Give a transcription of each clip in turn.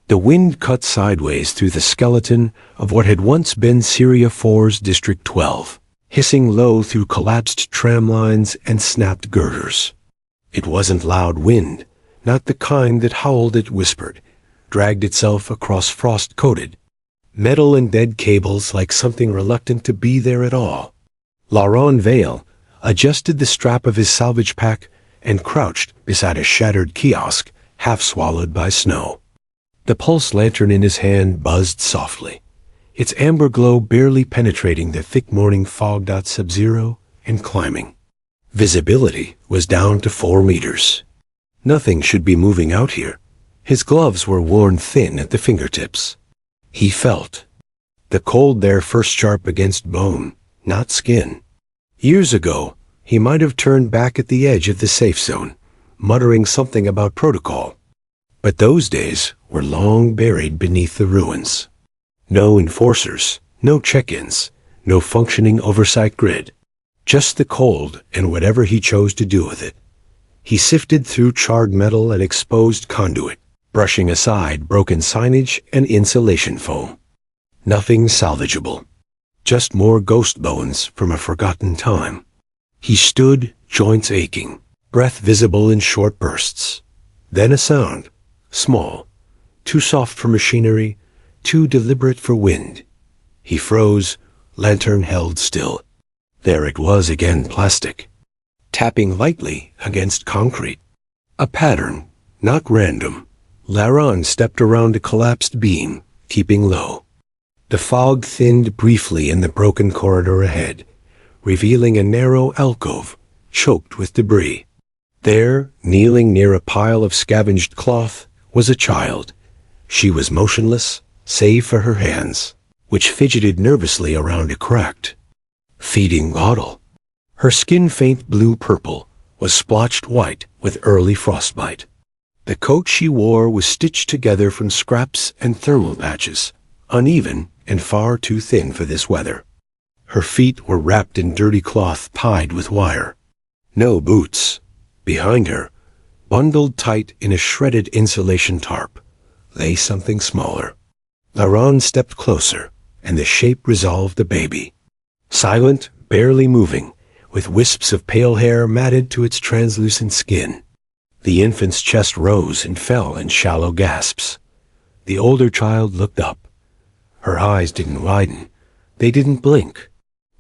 The wind cut sideways through the skeleton of what had once been Syria 4's District 12, hissing low through collapsed tram lines and snapped girders. It wasn't loud wind, not the kind that howled, it whispered, dragged itself across frost-coated metal and dead cables like something reluctant to be there at all. Laurent Vale adjusted the strap of his salvage pack and crouched beside a shattered kiosk, half swallowed by snow. The pulse lantern in his hand buzzed softly, its amber glow barely penetrating the thick morning fog. Sub-zero and climbing. Visibility was down to 4 meters. Nothing should be moving out here. His gloves were worn thin at the fingertips. He felt the cold there first sharp against bone, not skin. Years ago, he might have turned back at the edge of the safe zone, muttering something about protocol. But those days were long buried beneath the ruins. No enforcers, no check-ins, no functioning oversight grid. Just the cold and whatever he chose to do with it. He sifted through charred metal and exposed conduit, brushing aside broken signage and insulation foam. Nothing salvageable. Just more ghost bones from a forgotten time. He stood, joints aching, breath visible in short bursts. Then a sound, small, too soft for machinery, too deliberate for wind. He froze, lantern held still. There it was again, plastic, tapping lightly against concrete. A pattern, not random. Laurent stepped around a collapsed beam, keeping low. The fog thinned briefly in the broken corridor ahead, revealing a narrow alcove, choked with debris. There, kneeling near a pile of scavenged cloth, was a child. She was motionless, save for her hands, which fidgeted nervously around a cracked feeding bottle. Her skin, faint blue-purple, was splotched white with early frostbite. The coat she wore was stitched together from scraps and thermal patches, uneven and far too thin for this weather. Her feet were wrapped in dirty cloth tied with wire. No boots. Behind her, bundled tight in a shredded insulation tarp, lay something smaller. Laurent stepped closer, and the shape resolved a baby. Silent, barely moving, with wisps of pale hair matted to its translucent skin. The infant's chest rose and fell in shallow gasps. The older child looked up. Her eyes didn't widen. They didn't blink.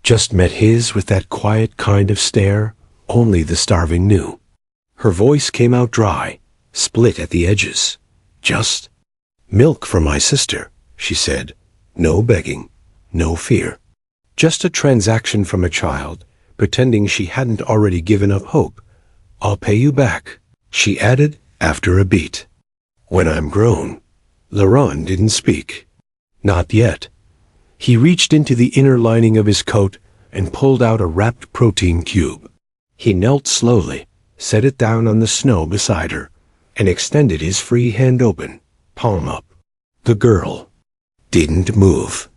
Just met his with that quiet kind of stare only the starving knew. Her voice came out dry, split at the edges. Just, "Milk for my sister," she said. No begging, no fear. Just a transaction from a child, pretending she hadn't already given up hope. "I'll pay you back," she added after a beat. "When I'm grown." Laurent didn't speak. Not yet. He reached into the inner lining of his coat and pulled out a wrapped protein cube. He knelt slowly, set it down on the snow beside her, and extended his free hand open, palm up. The girl didn't move.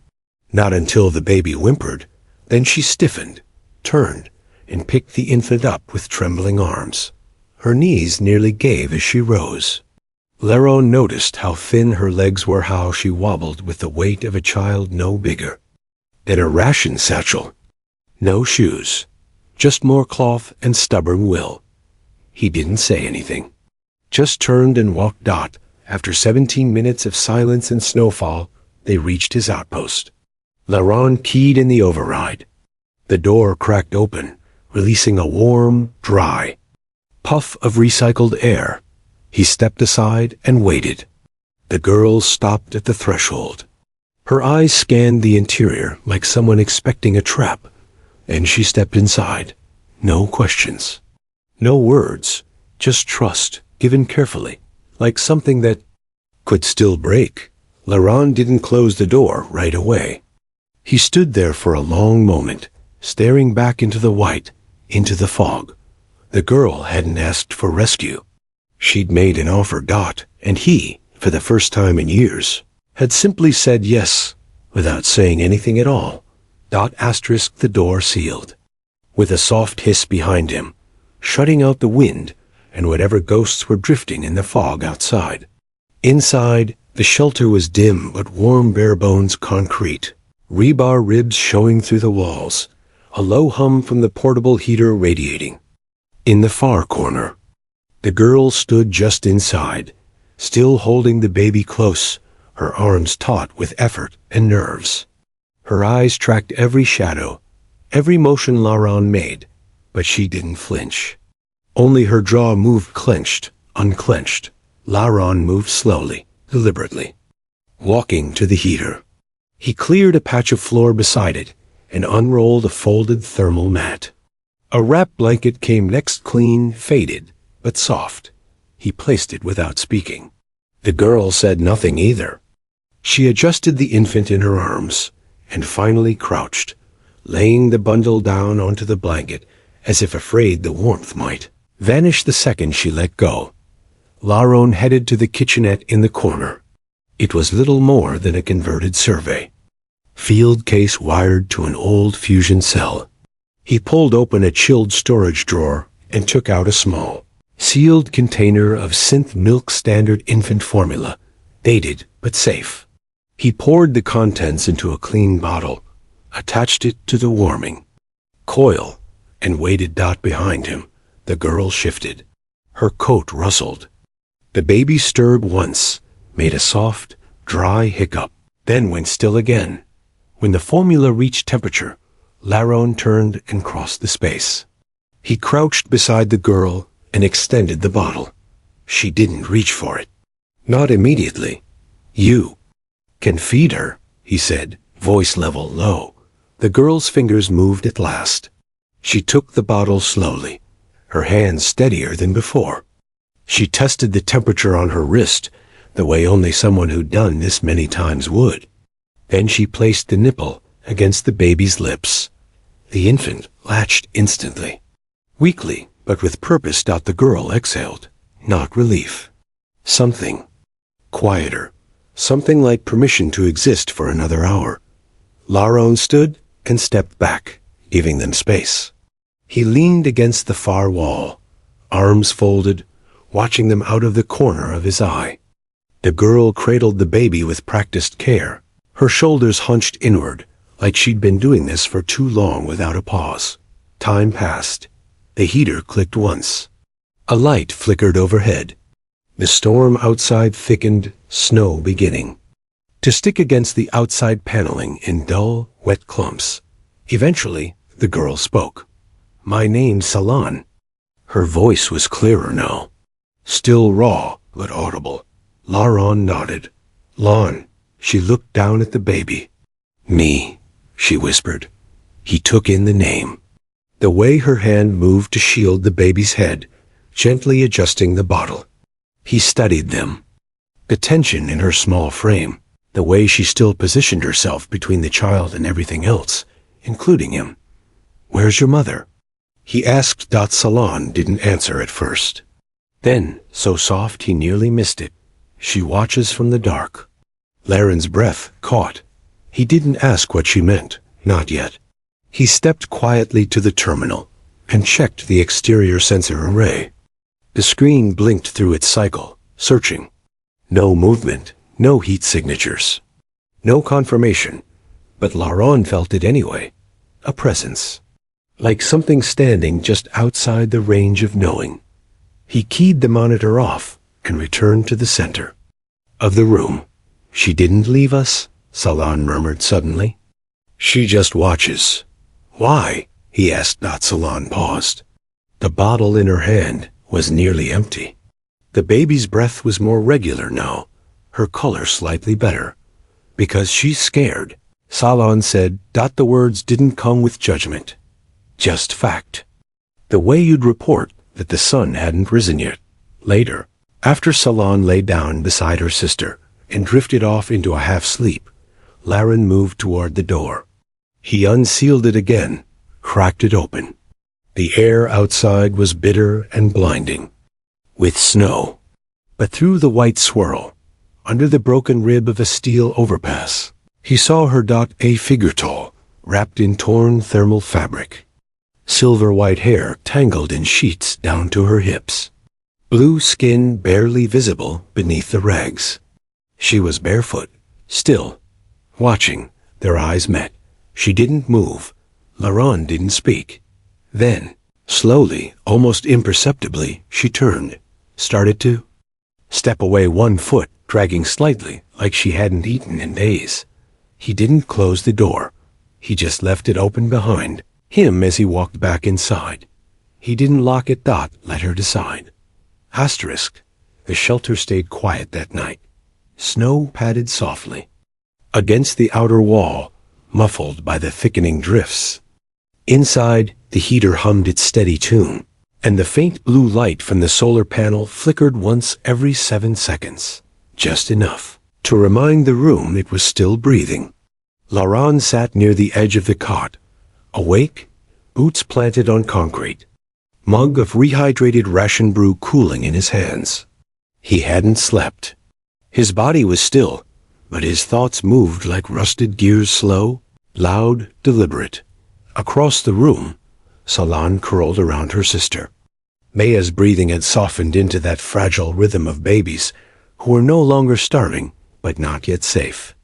Not until the baby whimpered. Then she stiffened, turned, and picked the infant up with trembling arms. Her knees nearly gave as she rose. Laurent noticed how thin her legs were, how she wobbled with the weight of a child no bigger than a ration satchel. No shoes, just more cloth and stubborn will. He didn't say anything, just turned and walked. After 17 minutes of silence and snowfall, they reached his outpost. Laurent keyed in the override. The door cracked open, releasing a warm, dry puff of recycled air. He stepped aside and waited. The girl stopped at the threshold. Her eyes scanned the interior like someone expecting a trap, and she stepped inside. No questions. No words, just trust, given carefully, like something that could still break. Laurent didn't close the door right away. He stood there for a long moment, staring back into the white, into the fog. The girl hadn't asked for rescue. She'd made an offer. And he, for the first time in years, had simply said yes, without saying anything at all. The door sealed, with a soft hiss behind him, shutting out the wind and whatever ghosts were drifting in the fog outside. Inside, The shelter was dim but warm bare-bones concrete, rebar ribs showing through the walls, a low hum from the portable heater radiating. In the far corner, the girl stood just inside, still holding the baby close, her arms taut with effort and nerves. Her eyes tracked every shadow, every motion Laron made, but she didn't flinch. Only her jaw moved clenched, unclenched. Laron moved slowly, deliberately, walking to the heater. He cleared a patch of floor beside it and unrolled a folded thermal mat. A wrap blanket came next, clean, faded, but soft. He placed it without speaking. The girl said nothing either. She adjusted the infant in her arms and finally crouched, laying the bundle down onto the blanket as if afraid the warmth might vanish the second she let go. Laron headed to the kitchenette in the corner. It was little more than a converted survey field case wired to an old fusion cell. He pulled open a chilled storage drawer and took out a small, sealed container of synth milk standard infant formula, dated but safe. He poured the contents into a clean bottle, attached it to the warming coil, and waited. Behind him, the girl shifted. Her coat rustled. The baby stirred once, made a soft, dry hiccup, then went still again. When the formula reached temperature, Laron turned and crossed the space. He crouched beside the girl and extended the bottle. She didn't reach for it. Not immediately. "You can feed her," he said, voice level low. The girl's fingers moved at last. She took the bottle slowly, her hands steadier than before. She tested the temperature on her wrist, the way only someone who'd done this many times would. Then she placed the nipple against the baby's lips. The infant latched instantly. Weakly, but with purpose. The girl exhaled, not relief. Something quieter, something like permission to exist for another hour. Laron stood and stepped back, giving them space. He leaned against the far wall, arms folded, watching them out of the corner of his eye. The girl cradled the baby with practiced care, her shoulders hunched inward, like she'd been doing this for too long without a pause. Time passed. The heater clicked once. A light flickered overhead. The storm outside thickened, snow beginning to stick against the outside paneling in dull, wet clumps. Eventually, the girl spoke. "My name's Salon." Her voice was clearer now, still raw but audible. Laron nodded. "Lon." She looked down at the baby. "Me," she whispered. He took in the name. The way her hand moved to shield the baby's head, gently adjusting the bottle. He studied them. The tension in her small frame, the way she still positioned herself between the child and everything else, including him. "Where's your mother?" he asked. Salon didn't answer at first. Then, so soft he nearly missed it, "She watches from the dark." Laren's breath caught. He didn't ask what she meant, not yet. He stepped quietly to the terminal and checked the exterior sensor array. The screen blinked through its cycle, searching. No movement, no heat signatures, no confirmation, but Laron felt it anyway. A presence, like something standing just outside the range of knowing. He keyed the monitor off and returned to the center of the room. "She didn't leave us," Salon murmured suddenly. "She just watches." "Why?" he asked. Salon paused. The bottle in her hand was nearly empty. The baby's breath was more regular now, her color slightly better. "Because she's scared," Salon said. The words didn't come with judgment, just fact. The way you'd report that the sun hadn't risen yet. Later, after Salon lay down beside her sister and drifted off into a half-sleep, Laron moved toward the door. He unsealed it again, cracked it open. The air outside was bitter and blinding, with snow. But through the white swirl, under the broken rib of a steel overpass, he saw her. A figure tall, wrapped in torn thermal fabric. Silver-white hair tangled in sheets down to her hips. Blue skin barely visible beneath the rags. She was barefoot, still, watching. Their eyes met. She didn't move. Laron didn't speak. Then, slowly, almost imperceptibly, she turned, started to step away 1 foot, dragging slightly, like she hadn't eaten in days. He didn't close the door. He just left it open behind him as he walked back inside. He didn't lock it. Let her decide. Asterisk. The shelter stayed quiet that night. Snow padded softly against the outer wall, muffled by the thickening drifts. Inside, the heater hummed its steady tune, and the faint blue light from the solar panel flickered once every 7 seconds, just enough to remind the room it was still breathing. Laron sat near the edge of the cot, awake, boots planted on concrete, mug of rehydrated ration brew cooling in his hands. He hadn't slept. His body was still, but his thoughts moved like rusted gears, slow, loud, deliberate. Across the room, Salan curled around her sister. Maya's breathing had softened into that fragile rhythm of babies who were no longer starving, but not yet safe.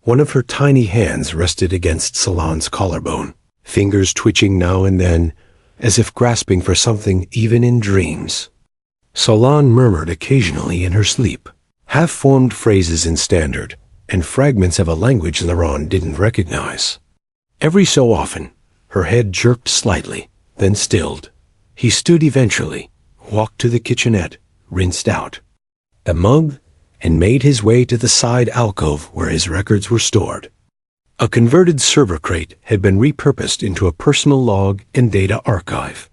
One of her tiny hands rested against Salan's collarbone, fingers twitching now and then, as if grasping for something even in dreams. Salan murmured occasionally in her sleep, half-formed phrases in Standard, and fragments of a language Laron didn't recognize. Every so often, her head jerked slightly, then stilled. He stood eventually, walked to the kitchenette, rinsed out the mug, and made his way to the side alcove where his records were stored. A converted server crate had been repurposed into a personal log and data archive.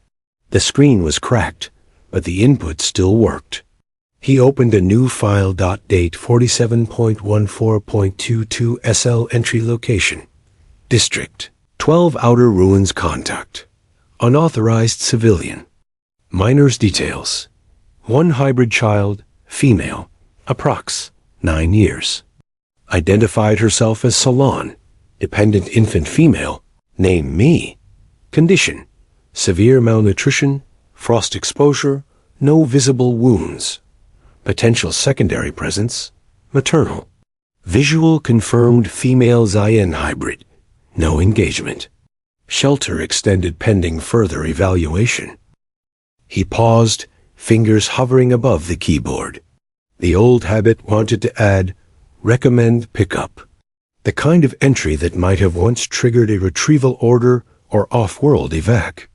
The screen was cracked, but the input still worked. He opened a new file. Date 47.14.22 SL entry location. District 12 Outer Ruins contact. Unauthorized civilian. Minor's details. 1 hybrid child, female, approx. 9 years. Identified herself as Salon. Dependent infant female. Name me. Condition. Severe malnutrition, frost exposure, no visible wounds. Potential secondary presence, maternal. Visual confirmed female Zayan hybrid. No engagement. Shelter extended pending further evaluation. He paused, fingers hovering above the keyboard. The old habit wanted to add, recommend pickup. The kind of entry that might have once triggered a retrieval order or off-world evac.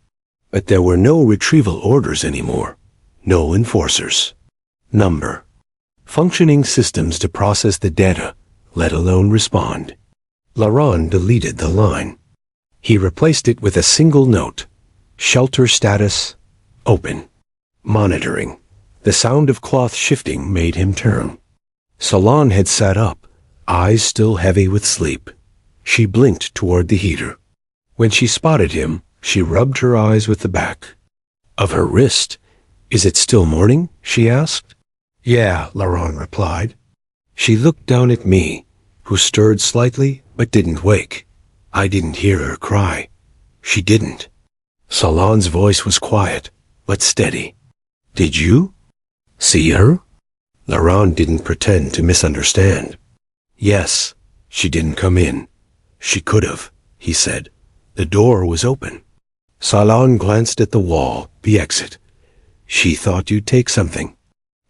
But there were no retrieval orders anymore. No enforcers. Number. Functioning systems to process the data, let alone respond. Laron deleted the line. He replaced it with a single note. Shelter status, open. Monitoring. The sound of cloth shifting made him turn. Salon had sat up, eyes still heavy with sleep. She blinked toward the heater. When she spotted him, she rubbed her eyes with the back of her wrist. Is it still morning? She asked. Yeah, Laron replied. She looked down at me, who stirred slightly but didn't wake. I didn't hear her cry. She didn't. Salon's voice was quiet, but steady. Did you see her? Laron didn't pretend to misunderstand. Yes, she didn't come in. She could have, he said. The door was open. Salon glanced at the wall, the exit. She thought you'd take something.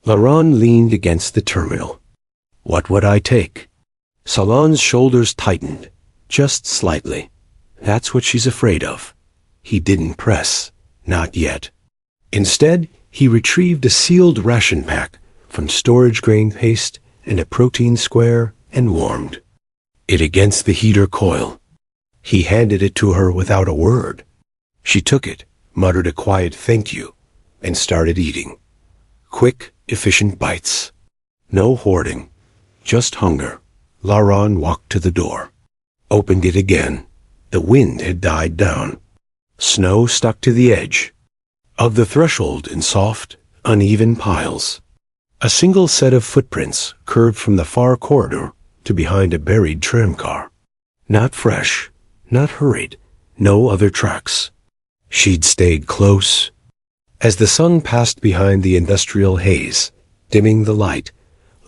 Laron leaned against the terminal. What would I take? Salon's shoulders tightened, just slightly. That's what she's afraid of. He didn't press, not yet. Instead, he retrieved a sealed ration pack from storage grain paste and a protein square and warmed it against the heater coil. He handed it to her without a word. She took it, muttered a quiet thank you, and started eating. Quick, efficient bites. No hoarding, just hunger. Laron walked to the door, opened it again. The wind had died down. Snow stuck to the edge of the threshold in soft, uneven piles. A single set of footprints curved from the far corridor to behind a buried tramcar. Not fresh, not hurried, no other tracks. She'd stayed close. As the sun passed behind the industrial haze, dimming the light,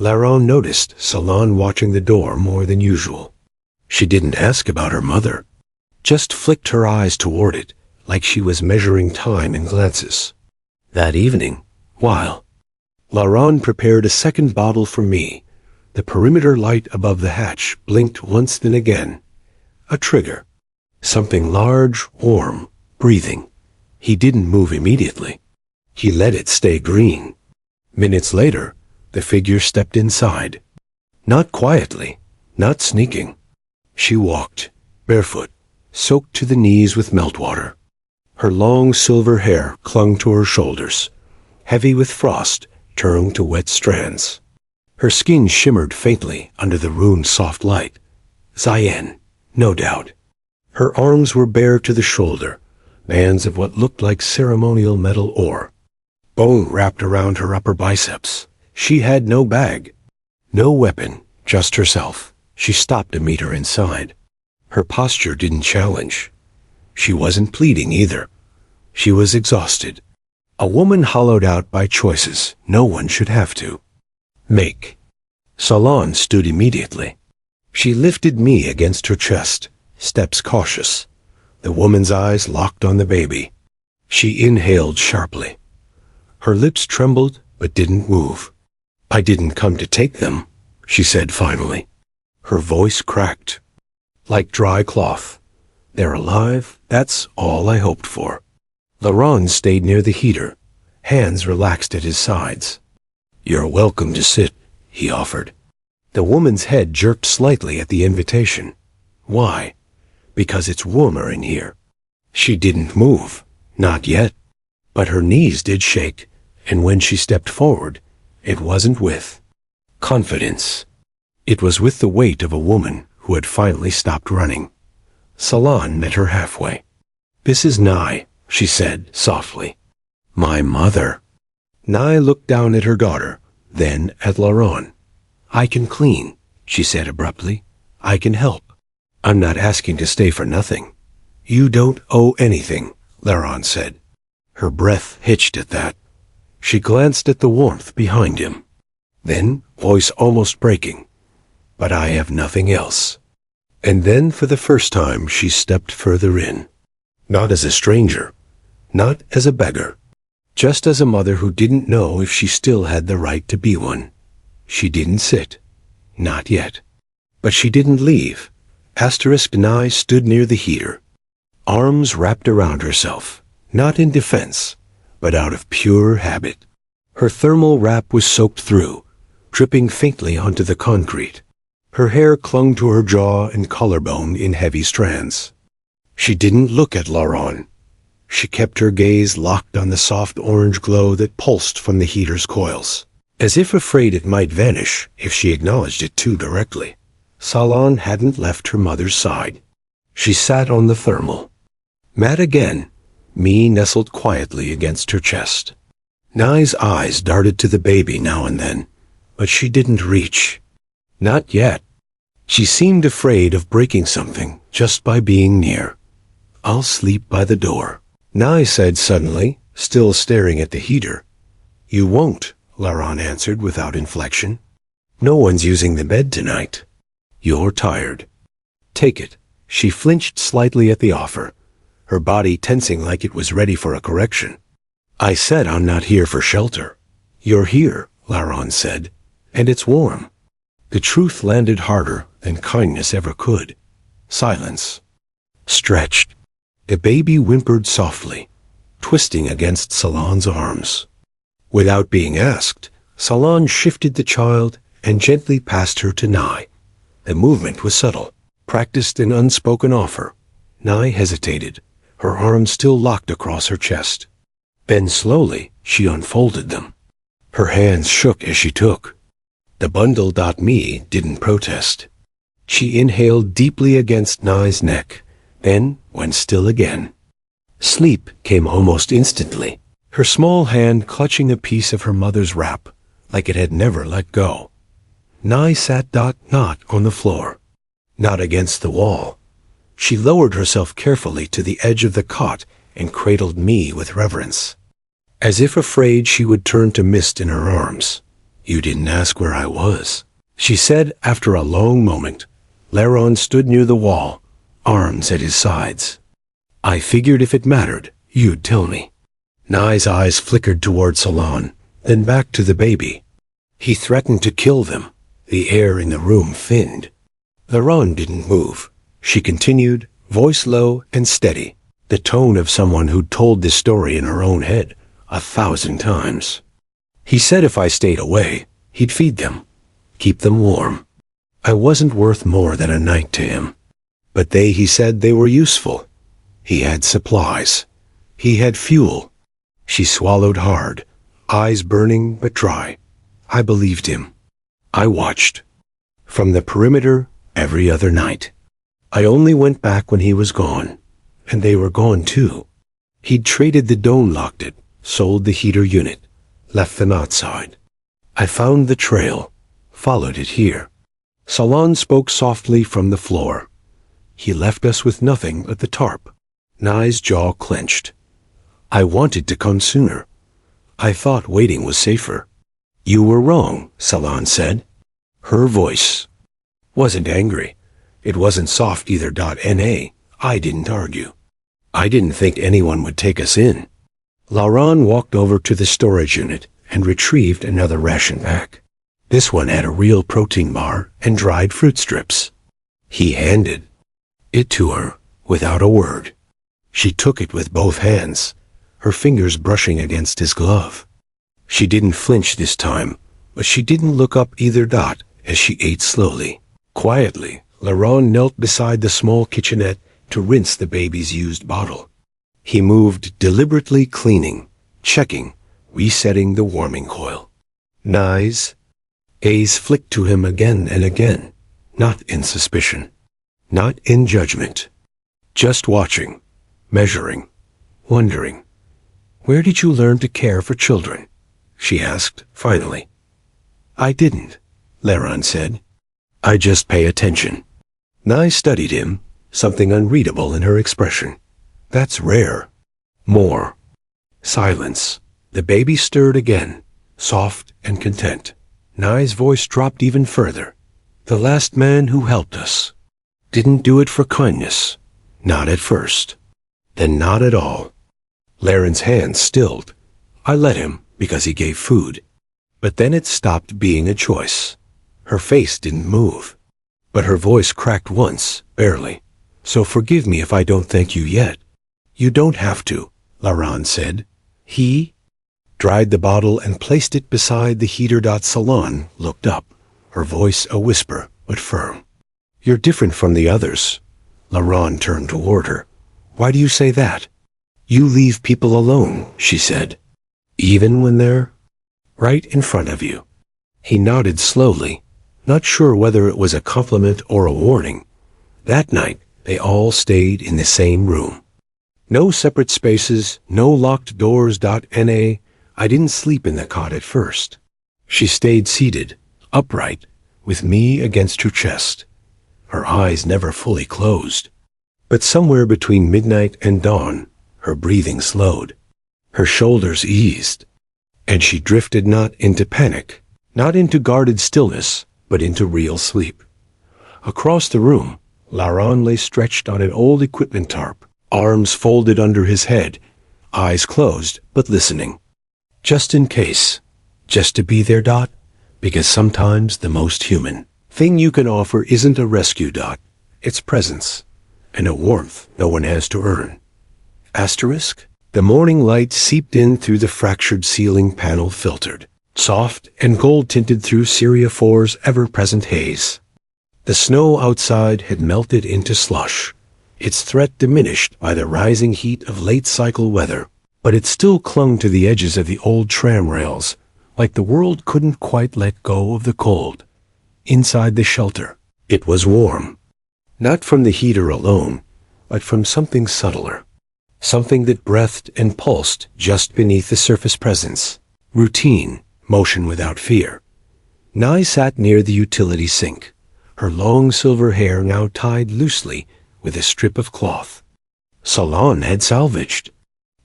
Laron noticed Salon watching the door more than usual. She didn't ask about her mother, just flicked her eyes toward it, like she was measuring time in glances. That evening, while Laron prepared a second bottle for me, the perimeter light above the hatch blinked once then again. A trigger. Something large, warm, breathing. He didn't move immediately. He let it stay green. Minutes later, the figure stepped inside. Not quietly, not sneaking. She walked, barefoot, soaked to the knees with meltwater. Her long silver hair clung to her shoulders, heavy with frost turned to wet strands. Her skin shimmered faintly under the rune's soft light. Zayen, no doubt. Her arms were bare to the shoulder, bands of what looked like ceremonial metal ore. Bone wrapped around her upper biceps. She had no bag, no weapon, just herself. She stopped to meet her inside. Her posture didn't challenge. She wasn't pleading either. She was exhausted. A woman hollowed out by choices no one should have to make. Salon stood immediately. She lifted me against her chest, steps cautious. The woman's eyes locked on the baby. She inhaled sharply. Her lips trembled but didn't move. I didn't come to take them, she said finally. Her voice cracked, like dry cloth. They're alive, that's all I hoped for. Laron stayed near the heater, hands relaxed at his sides. You're welcome to sit, he offered. The woman's head jerked slightly at the invitation. Why? Because it's warmer in here. She didn't move, not yet. But her knees did shake, and when she stepped forward, it wasn't with confidence. It was with the weight of a woman who had finally stopped running. Salon met her halfway. This is Nye, she said softly. My mother. Nye looked down at her daughter, then at Laron. I can clean, she said abruptly. I can help. I'm not asking to stay for nothing. You don't owe anything, Laron said. Her breath hitched at that. She glanced at the warmth behind him. Then, voice almost breaking, but I have nothing else. And then for the first time she stepped further in. Not as a stranger, not as a beggar, just as a mother who didn't know if she still had the right to be one. She didn't sit. Not yet. But she didn't leave. Nye stood near the heater, arms wrapped around herself, not in defense, but out of pure habit. Her thermal wrap was soaked through, dripping faintly onto the concrete. Her hair clung to her jaw and collarbone in heavy strands. She didn't look at Laron. She kept her gaze locked on the soft orange glow that pulsed from the heater's coils, as if afraid it might vanish if she acknowledged it too directly. Salon hadn't left her mother's side. She sat on the thermal. Mad again, me nestled quietly against her chest. Nye's eyes darted to the baby now and then, but she didn't reach. Not yet. She seemed afraid of breaking something just by being near. I'll sleep by the door, Nye said suddenly, still staring at the heater. You won't, Laron answered without inflection. No one's using the bed tonight. You're tired. Take it. She flinched slightly at the offer, her body tensing like it was ready for a correction. I said I'm not here for shelter. You're here, Laron said, and it's warm. The truth landed harder than kindness ever could. Silence. Stretched. The baby whimpered softly, twisting against Salon's arms. Without being asked, Salon shifted the child and gently passed her to Nye. The movement was subtle, practiced in unspoken offer. Nye hesitated, her arms still locked across her chest. Then slowly, she unfolded them. Her hands shook as she took. The bundle.me didn't protest. She inhaled deeply against Nye's neck, then went still again. Sleep came almost instantly, her small hand clutching a piece of her mother's wrap, like it had never let go. Nye sat not on the floor, not against the wall. She lowered herself carefully to the edge of the cot and cradled me with reverence, as if afraid she would turn to mist in her arms. You didn't ask where I was, she said after a long moment. Laron stood near the wall, arms at his sides. I figured if it mattered, you'd tell me. Nye's eyes flickered toward Salon, then back to the baby. He threatened to kill them. The air in the room thinned. Laron didn't move. She continued, voice low and steady, the tone of someone who'd told this story in her own head 1,000 times. He said if I stayed away, he'd feed them, keep them warm. I wasn't worth more than a night to him. But he said they were useful. He had supplies. He had fuel. She swallowed hard, eyes burning but dry. I believed him. I watched. From the perimeter, every other night. I only went back when he was gone. And they were gone too. He'd traded the dome, locked it, sold the heater unit, left them outside. I found the trail, followed it here. Salon spoke softly from the floor. He left us with nothing but the tarp. Nye's jaw clenched. I wanted to come sooner. I thought waiting was safer. You were wrong, Salon said. Her voice wasn't angry. It wasn't soft either. Na. I didn't argue. I didn't think anyone would take us in. Laron walked over to the storage unit and retrieved another ration pack. This one had a real protein bar and dried fruit strips. He handed it to her without a word. She took it with both hands, her fingers brushing against his glove. She didn't flinch this time, but she didn't look up either. As she ate slowly. Quietly, Laron knelt beside the small kitchenette to rinse the baby's used bottle. He moved deliberately, cleaning, checking, resetting the warming coil. Nye's gaze flicked to him again and again, not in suspicion, not in judgment. Just watching, measuring, wondering. Where did you learn to care for children? She asked, finally. I didn't, Laron said. I just pay attention. Nye studied him, something unreadable in her expression. That's rare. More. Silence. The baby stirred again, soft and content. Nye's voice dropped even further. The last man who helped us didn't do it for kindness. Not at first. Then not at all. Laron's hand stilled. I let him because he gave food. But then it stopped being a choice. Her face didn't move. But her voice cracked once, barely. So forgive me if I don't thank you yet. You don't have to, Laron said. He dried the bottle and placed it beside the heater. Salon looked up, her voice a whisper, but firm. You're different from the others. Laron turned toward her. Why do you say that? You leave people alone, she said. Even when they're right in front of you. He nodded slowly, not sure whether it was a compliment or a warning. That night, they all stayed in the same room. No separate spaces, no locked doors. Na. I didn't sleep in the cot at first. She stayed seated, upright, with me against her chest. Her eyes never fully closed. But somewhere between midnight and dawn, her breathing slowed. Her shoulders eased. And she drifted not into panic, not into guarded stillness, but into real sleep. Across the room, Laron lay stretched on an old equipment tarp, arms folded under his head, eyes closed, but listening. Just in case. Just to be there. Because sometimes the most human thing you can offer isn't a rescue. It's presence, and a warmth no one has to earn. Asterisk. The morning light seeped in through the fractured ceiling panel, filtered, soft and gold-tinted through Syria 4's ever-present haze. The snow outside had melted into slush, its threat diminished by the rising heat of late-cycle weather, but it still clung to the edges of the old tram rails, like the world couldn't quite let go of the cold. Inside the shelter, it was warm, not from the heater alone, but from something subtler. Something that breathed and pulsed just beneath the surface presence. Routine, motion without fear. Nye sat near the utility sink, her long silver hair now tied loosely with a strip of cloth. Salon had salvaged.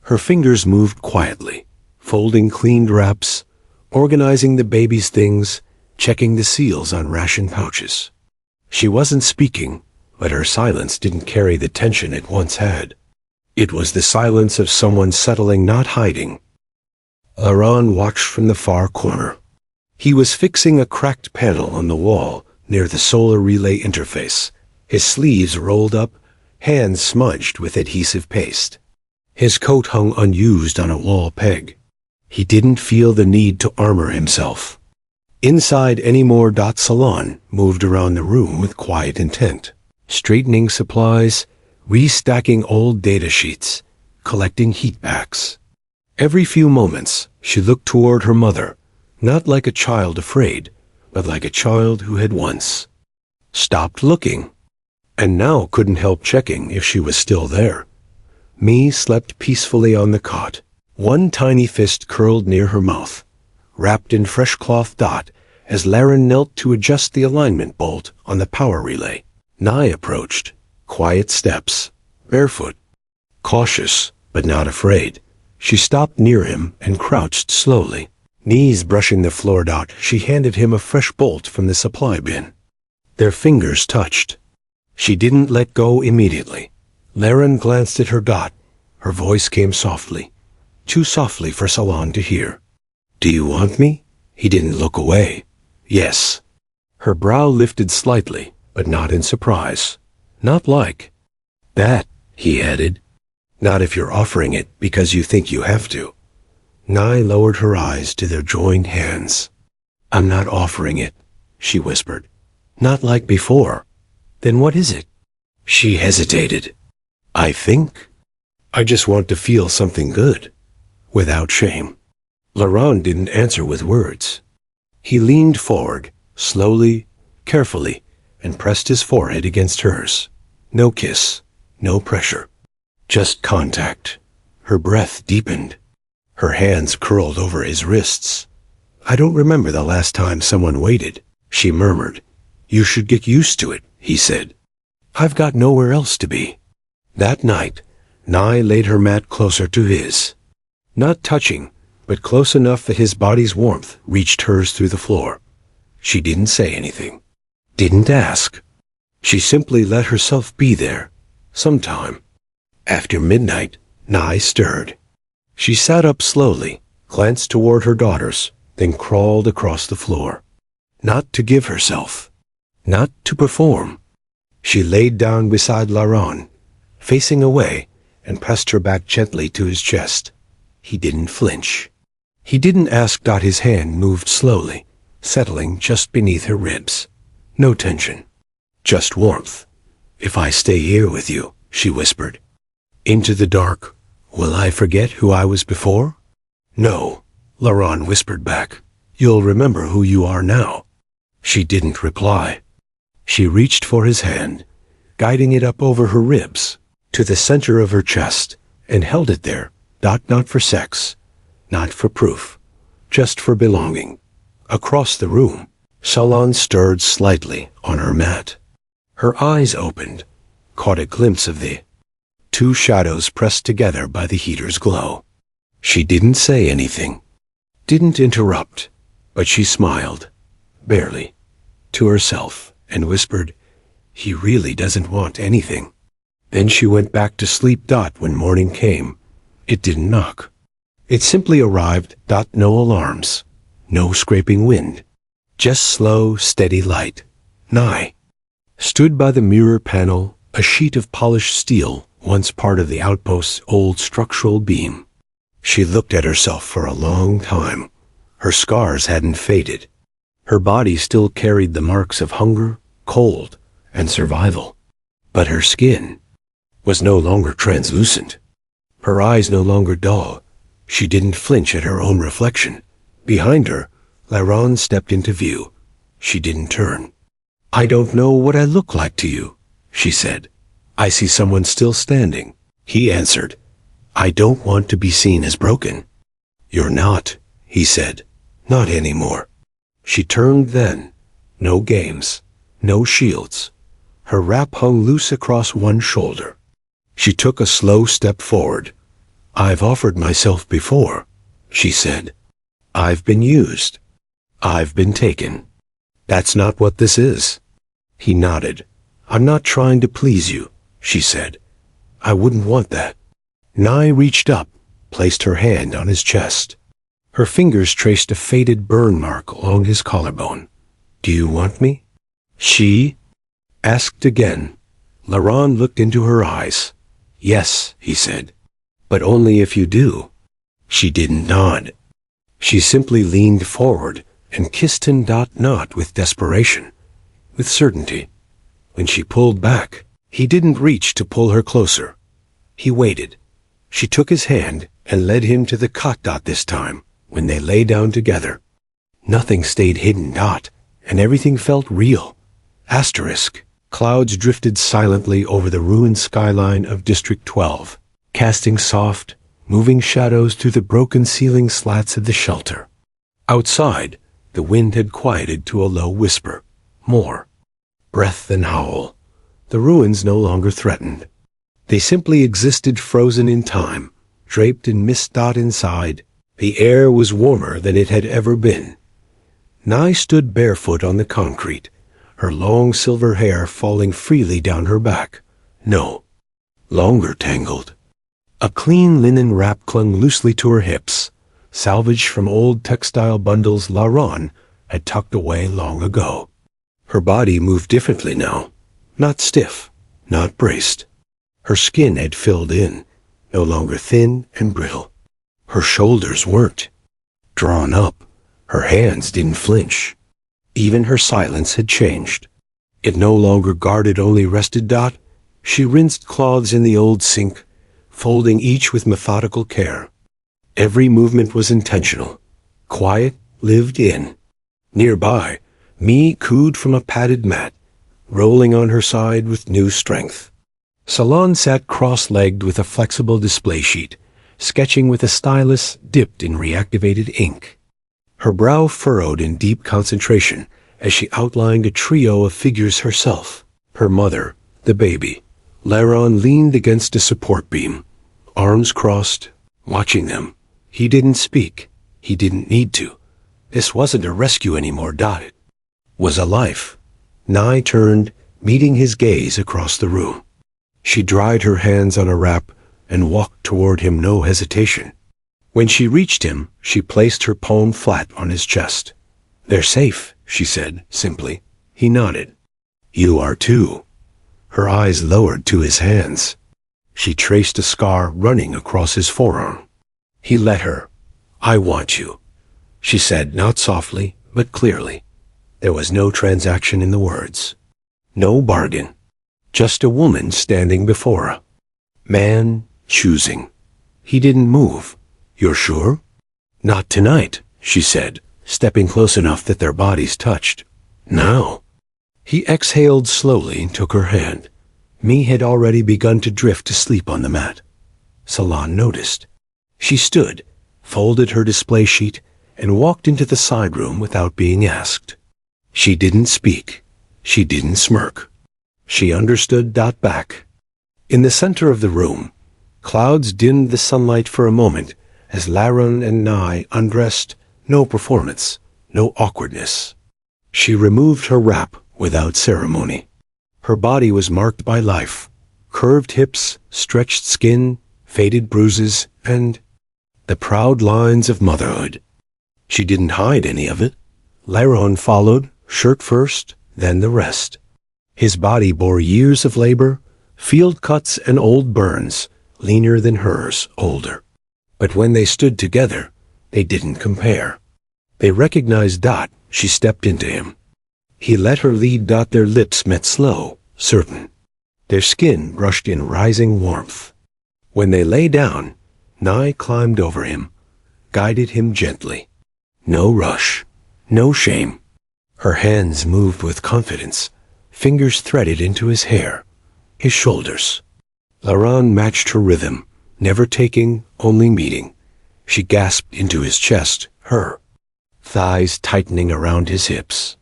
Her fingers moved quietly, folding cleaned wraps, organizing the baby's things, checking the seals on ration pouches. She wasn't speaking, but her silence didn't carry the tension it once had. It was the silence of someone settling, not hiding. Laron watched from the far corner. He was fixing a cracked panel on the wall near the solar relay interface, his sleeves rolled up, hands smudged with adhesive paste. His coat hung unused on a wall peg. He didn't feel the need to armor himself. Inside anymore. Salon moved around the room with quiet intent, straightening supplies, restacking old data sheets, collecting heat packs. Every few moments, she looked toward her mother, not like a child afraid, but like a child who had once stopped looking, and now couldn't help checking if she was still there. Mie slept peacefully on the cot, one tiny fist curled near her mouth, wrapped in fresh cloth. As Laren knelt to adjust the alignment bolt on the power relay, Nye approached, quiet steps, barefoot, cautious but not afraid. She stopped near him and crouched slowly, knees brushing the floor. She handed him a fresh bolt from the supply bin. Their fingers touched. She didn't let go immediately. Laren glanced at her. Her voice came softly, too softly for Salon to hear. "Do you want me?" He didn't look away. "Yes." Her brow lifted slightly, but not in surprise. "Not like that," he added. "Not if you're offering it because you think you have to." Nye lowered her eyes to their joined hands. "I'm not offering it," she whispered. "Not like before." "Then what is it?" She hesitated. "I think I just want to feel something good, without shame." Laron didn't answer with words. He leaned forward, slowly, carefully, and pressed his forehead against hers. No kiss, no pressure. Just contact. Her breath deepened. Her hands curled over his wrists. "I don't remember the last time someone waited," she murmured. "You should get used to it," he said. "I've got nowhere else to be." That night, Nye laid her mat closer to his. Not touching, but close enough that his body's warmth reached hers through the floor. She didn't say anything, didn't ask. She simply let herself be there. Sometime after midnight, Nye stirred. She sat up slowly, glanced toward her daughters, then crawled across the floor. Not to give herself, not to perform. She laid down beside Laron, facing away, and pressed her back gently to his chest. He didn't flinch. He didn't ask. His hand moved slowly, settling just beneath her ribs. No tension, just warmth. "If I stay here with you," she whispered, "into the dark, will I forget who I was before?" "No," Laron whispered back. "You'll remember who you are now." She didn't reply. She reached for his hand, guiding it up over her ribs, to the center of her chest, and held it there. Not for sex, not for proof, just for belonging. Across the room, Salon stirred slightly on her mat. Her eyes opened, caught a glimpse of the two shadows pressed together by the heater's glow. She didn't say anything, didn't interrupt, but she smiled, barely, to herself, and whispered, "He really doesn't want anything." Then she went back to sleep. When morning came, it didn't knock. It simply arrived. No alarms, no scraping wind, just slow, steady light. Nye stood by the mirror panel, a sheet of polished steel, once part of the outpost's old structural beam. She looked at herself for a long time. Her scars hadn't faded. Her body still carried the marks of hunger, cold, and survival. But her skin was no longer translucent. Her eyes no longer dull. She didn't flinch at her own reflection. Behind her, Laron stepped into view. She didn't turn. "I don't know what I look like to you," she said. "I see someone still standing." He answered, "I don't want to be seen as broken." "You're not," he said. "Not anymore." She turned then. No games, no shields. Her wrap hung loose across one shoulder. She took a slow step forward. "I've offered myself before," she said. I've been used. I've been taken. That's not what this is. He nodded. I'm not trying to please you, she said. I wouldn't want that. Nye reached up, placed her hand on his chest. Her fingers traced a faded burn mark along his collarbone. Do you want me? She asked again. Laron looked into her eyes. Yes, he said. But only if you do. She didn't nod. She simply leaned forward and kissed him not with desperation, with certainty. When she pulled back, he didn't reach to pull her closer. He waited. She took his hand and led him to the cot this time, when they lay down together. Nothing stayed hidden and everything felt real. Asterisk. Clouds drifted silently over the ruined skyline of District 12, casting soft, moving shadows through the broken ceiling slats of the shelter. Outside, the wind had quieted to a low whisper. More breath than howl. The ruins no longer threatened. They simply existed frozen in time, draped in mist inside. The air was warmer than it had ever been. Nye stood barefoot on the concrete, her long silver hair falling freely down her back. No, longer tangled. A clean linen wrap clung loosely to her hips, salvaged from old textile bundles Laron had tucked away long ago. Her body moved differently now, not stiff, not braced. Her skin had filled in, no longer thin and brittle. Her shoulders weren't drawn up. Her hands didn't flinch. Even her silence had changed. It no longer guarded, only rested. She rinsed cloths in the old sink, folding each with methodical care. Every movement was intentional, quiet, lived in. Nearby, Mi cooed from a padded mat, rolling on her side with new strength. Salon sat cross-legged with a flexible display sheet, sketching with a stylus dipped in reactivated ink. Her brow furrowed in deep concentration as she outlined a trio of figures herself, her mother, the baby. Laron leaned against a support beam, arms crossed, watching them. He didn't speak. He didn't need to. This wasn't a rescue anymore. It was a life. Nye turned, meeting his gaze across the room. She dried her hands on a wrap and walked toward him, no hesitation. When she reached him, she placed her palm flat on his chest. They're safe, she said, simply. He nodded. You are too. Her eyes lowered to his hands. She traced a scar running across his forearm. He let her. I want you, she said, not softly, but clearly. There was no transaction in the words. No bargain. Just a woman standing before a man choosing. He didn't move. You're sure? Not tonight, she said, stepping close enough that their bodies touched. Now. He exhaled slowly and took her hand. Mi had already begun to drift to sleep on the mat. Salon noticed. She stood, folded her display sheet, and walked into the side room without being asked. She didn't speak. She didn't smirk. She understood. Back. In the center of the room, clouds dimmed the sunlight for a moment as Laron and Nye undressed. No performance, no awkwardness. She removed her wrap without ceremony. Her body was marked by life, curved hips, stretched skin, faded bruises, and the proud lines of motherhood. She didn't hide any of it. Laron followed, shirt first, then the rest. His body bore years of labor, field cuts and old burns, leaner than hers, older. But when they stood together, they didn't compare. They recognized. She stepped into him. He let her lead. Their lips met slow, certain. Their skin brushed in rising warmth. When they lay down, Nye climbed over him, guided him gently. No rush, no shame. Her hands moved with confidence, fingers threaded into his hair, his shoulders. Laron matched her rhythm, never taking, only meeting. She gasped into his chest, her thighs tightening around his hips.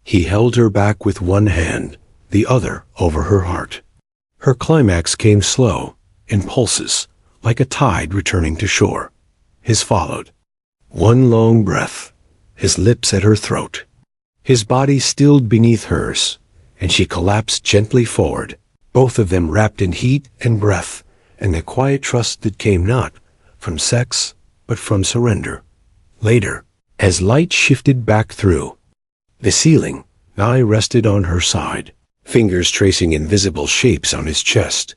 He held her back with one hand, the other over her heart. Her climax came slow, in pulses, like a tide returning to shore. His followed. One long breath, his lips at her throat. His body stilled beneath hers, and she collapsed gently forward, both of them wrapped in heat and breath, and the quiet trust that came not from sex, but from surrender. Later, as light shifted back through the ceiling, Nye rested on her side, fingers tracing invisible shapes on his chest.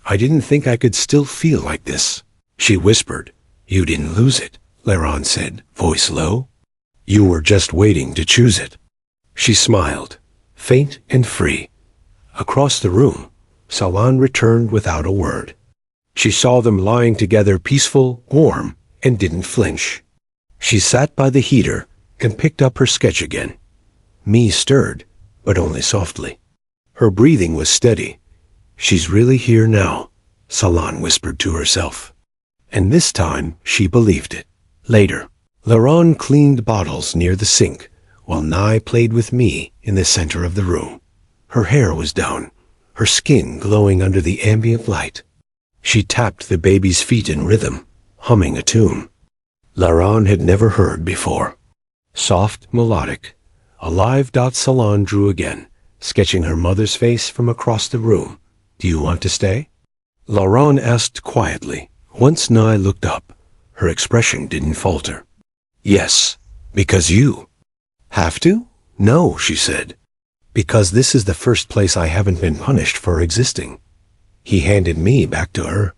"I didn't think I could still feel like this," she whispered. "You didn't lose it," Laron said, voice low. "You were just waiting to choose it." She smiled, faint and free. Across the room, Salan returned without a word. She saw them lying together, peaceful, warm, and didn't flinch. She sat by the heater and picked up her sketch again. Me stirred, but only softly. Her breathing was steady. "She's really here now," Salan whispered to herself. And this time she believed it. Later, Laron cleaned bottles near the sink, while Nye played with me in the center of the room. Her hair was down, her skin glowing under the ambient light. She tapped the baby's feet in rhythm, humming a tune Laron had never heard before. Soft, melodic, alive. Salan drew again, sketching her mother's face from across the room. "Do you want to stay?" Laron asked quietly. Once Nye looked up, her expression didn't falter. "Yes, because you." "Have to?" "No," she said. "Because this is the first place I haven't been punished for existing." He handed me back to her.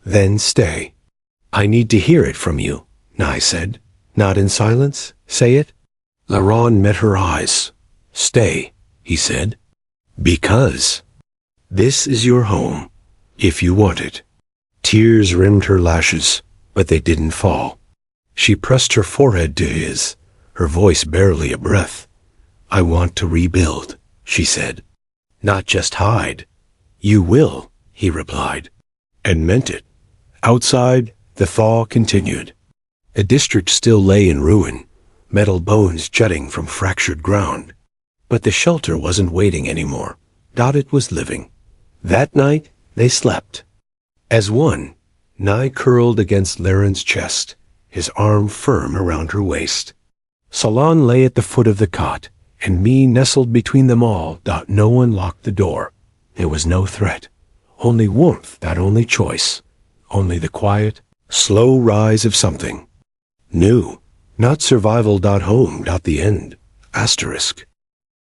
"Then stay." "I need to hear it from you," Nye said. "Not in silence. Say it." Laron met her eyes. "Stay," he said. "Because this is your home, if you want it." Tears rimmed her lashes, but they didn't fall. She pressed her forehead to his, her voice barely a breath. "I want to rebuild," she said. "Not just hide." "You will," he replied, and meant it. Outside, the thaw continued. A district still lay in ruin, metal bones jutting from fractured ground. But the shelter wasn't waiting anymore. It was living. That night, they slept. As one, Nye curled against Laren's chest, his arm firm around her waist. Salan lay at the foot of the cot, and me nestled between them all. No one locked the door. There was no threat. Only warmth, only choice. Only the quiet, slow rise of something new. Not survival. Home. The end. Asterisk.